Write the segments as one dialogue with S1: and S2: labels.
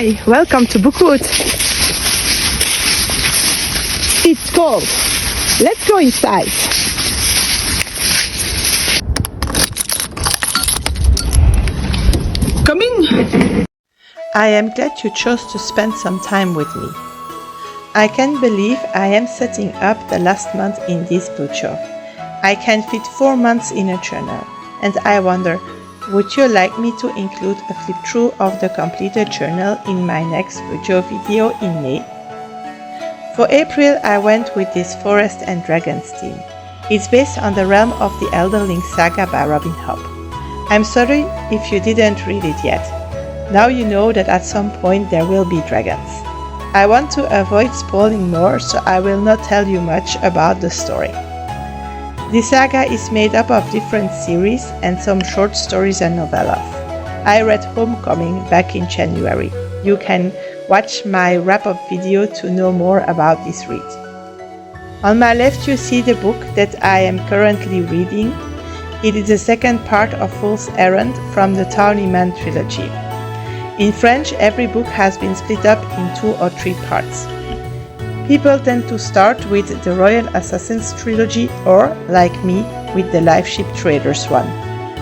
S1: Hi, welcome to Bookwood. It's cold. Let's go inside. Come in.
S2: I am glad you chose to spend some time with me. I can't believe I am setting up the last month in this bujo. I can fit 4 months in a journal, and I wonder, would you like me to include a flip through of the completed journal in my next bujo video in May? For April, I went with this Forest and Dragons theme. It's based on the realm of the Elderlings saga by Robin Hobb. I'm sorry if you didn't read it yet. Now you know that at some point there will be dragons. I want to avoid spoiling more, so I will not tell you much about the story. The saga is made up of different series and some short stories and novellas. I read Homecoming back in January. You can watch my wrap-up video to know more about this read. On my left you see the book that I am currently reading. It is the second part of Fool's Errand from the Tawny Man trilogy. In French, every book has been split up in 2 or 3 parts. People tend to start with the Royal Assassins trilogy or, like me, with the Life Ship Traders one.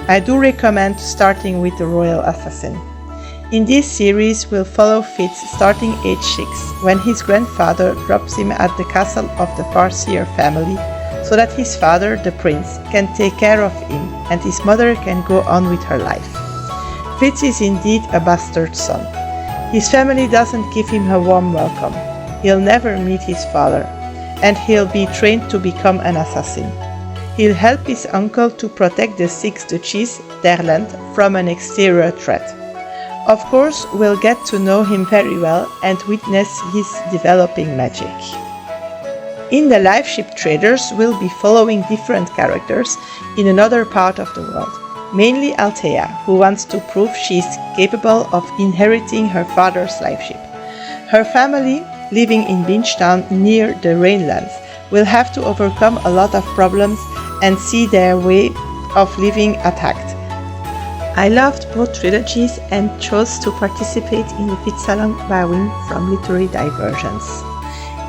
S2: I do recommend starting with the Royal Assassin. In this series, we'll follow Fitz starting age 6, when his grandfather drops him at the castle of the Farseer family, so that his father, the prince, can take care of him and his mother can go on with her life. Fitz is indeed a bastard son. His family doesn't give him a warm welcome. He'll never meet his father, and he'll be trained to become an assassin. He'll help his uncle to protect the 6 duchies, their land, from an exterior threat. Of course, we'll get to know him very well and witness his developing magic. In the Life Ship Traders, we'll be following different characters in another part of the world, mainly Althea, who wants to prove she is capable of inheriting her father's life ship. Her family, living in Binchtown near the Rainlands, will have to overcome a lot of problems and see their way of living attacked. I loved both trilogies and chose to participate in the fitzalong by Win from Literary Diversions.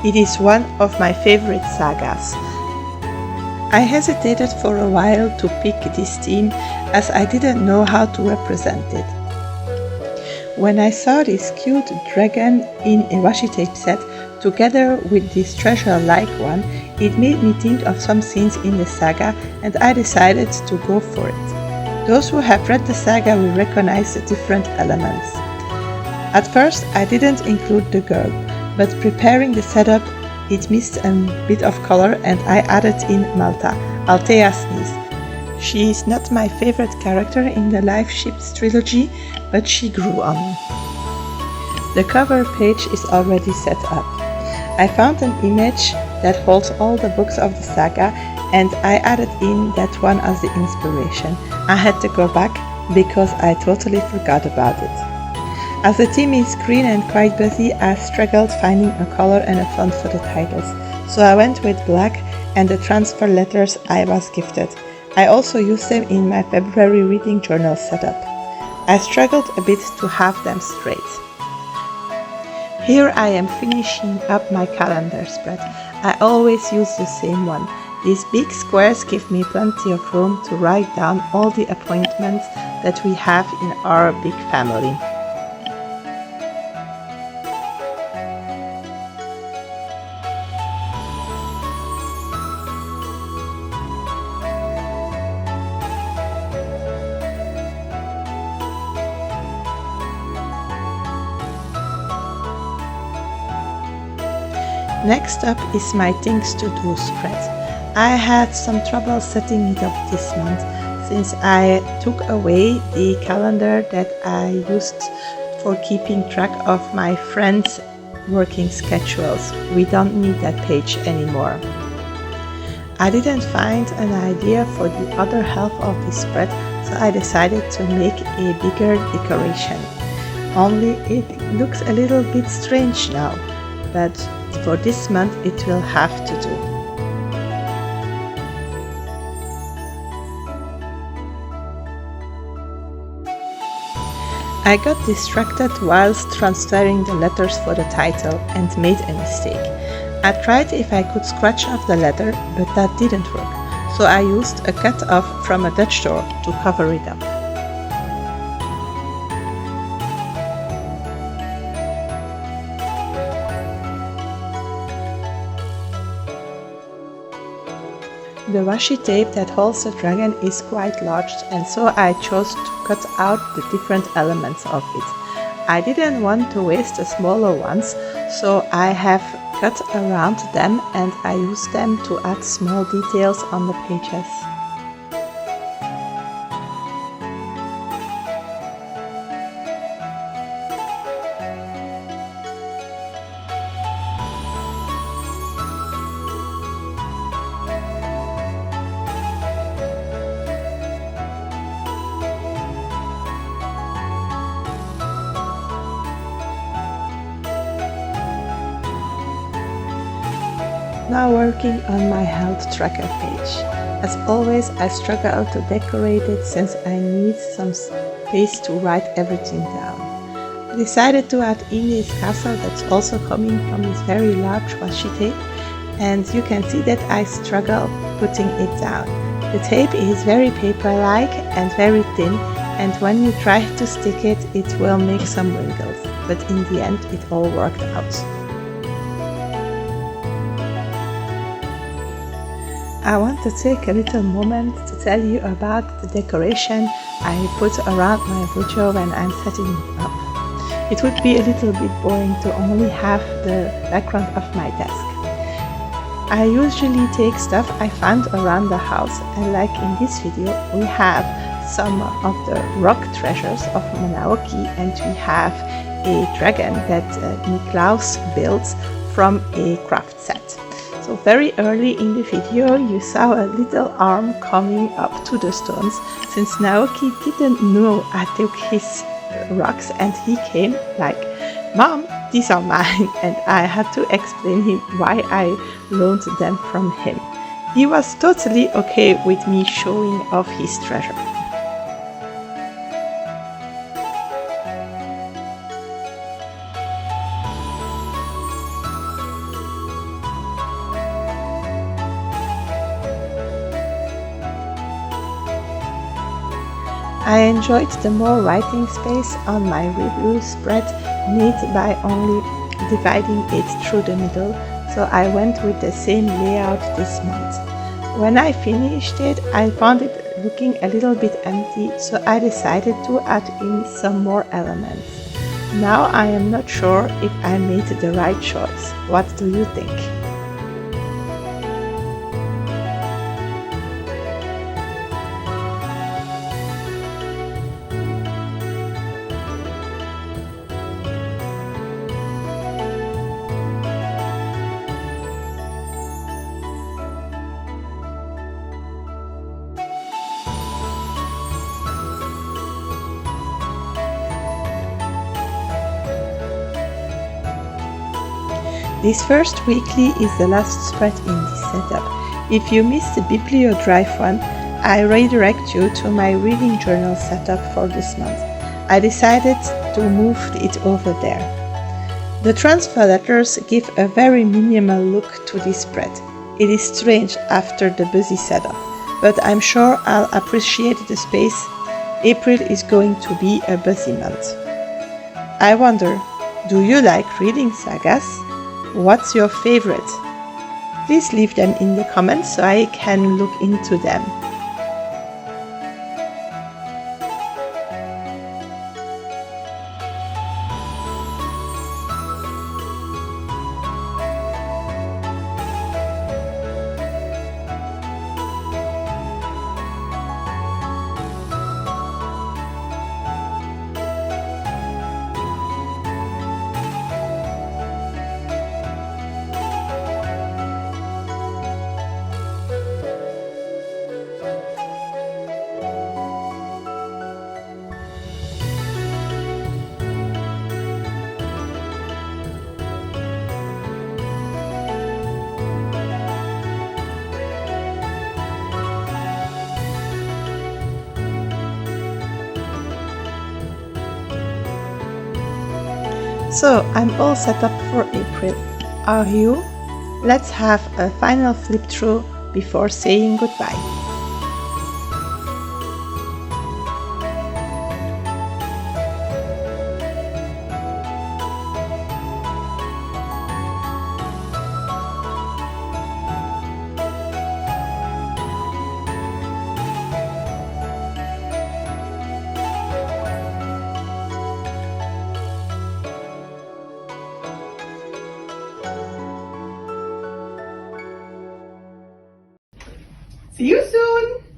S2: It is one of my favorite sagas. I hesitated for a while to pick this theme as I didn't know how to represent it. When I saw this cute dragon in a washi tape set together with this treasure-like one, it made me think of some scenes in the saga and I decided to go for it. Those who have read the saga will recognize the different elements. At first I didn't include the girl, but preparing the setup it missed a bit of color and I added in Malta, Althea's niece. She is not my favorite character in the Life Ships trilogy, but she grew on me. The cover page is already set up. I found an image that holds all the books of the saga and I added in that one as the inspiration. I had to go back because I totally forgot about it. As the theme is green and quite busy, I struggled finding a color and a font for the titles, so I went with black and the transfer letters I was gifted. I also used them in my February reading journal setup. I struggled a bit to have them straight. Here I am finishing up my calendar spread. I always use the same one. These big squares give me plenty of room to write down all the appointments that we have in our big family. Next up is my things to do spread. I had some trouble setting it up this month since I took away the calendar that I used for keeping track of my friends' working schedules. We don't need that page anymore. I didn't find an idea for the other half of the spread, so I decided to make a bigger decoration. Only it looks a little bit strange now, but for this month it will have to do. I got distracted whilst transferring the letters for the title and made a mistake. I tried if I could scratch off the letter, but that didn't work, so I used a cut off from a Dutch door to cover it up. The washi tape that holds the dragon is quite large, and so I chose to cut out the different elements of it. I didn't want to waste the smaller ones, so I have cut around them and I used them to add small details on the pages. Now working on my health tracker page. As always, I struggle to decorate it since I need some space to write everything down. I decided to add Indy's castle that's also coming from this very large washi tape, and you can see that I struggle putting it down. The tape is very paper-like and very thin, and when you try to stick it, it will make some wrinkles, but in the end it all worked out. I want to take a little moment to tell you about the decoration I put around my bujo when I'm setting it up. It would be a little bit boring to only have the background of my desk. I usually take stuff I found around the house, and like in this video, we have some of the rock treasures of Manaoki, and we have a dragon that Niklaus built from a craft set. So very early in the video you saw a little arm coming up to the stones, since Naoki didn't know I took his rocks, and he came like, "Mom, these are mine," and I had to explain him why I loaned them from him. He was totally okay with me showing off his treasure. I enjoyed the more writing space on my review spread made by only dividing it through the middle, so I went with the same layout this month. When I finished it, I found it looking a little bit empty, so I decided to add in some more elements. Now I am not sure if I made the right choice. What do you think? This first weekly is the last spread in this setup. If you missed the Bibliodrive one, I redirect you to my reading journal setup for this month. I decided to move it over there. The transfer letters give a very minimal look to this spread. It is strange after the busy setup, but I'm sure I'll appreciate the space. April is going to be a busy month. I wonder, do you like reading sagas? What's your favorite? Please leave them in the comments so I can look into them. So I'm all set up for April. Are you? Let's have a final flip through before saying goodbye.
S1: See you soon!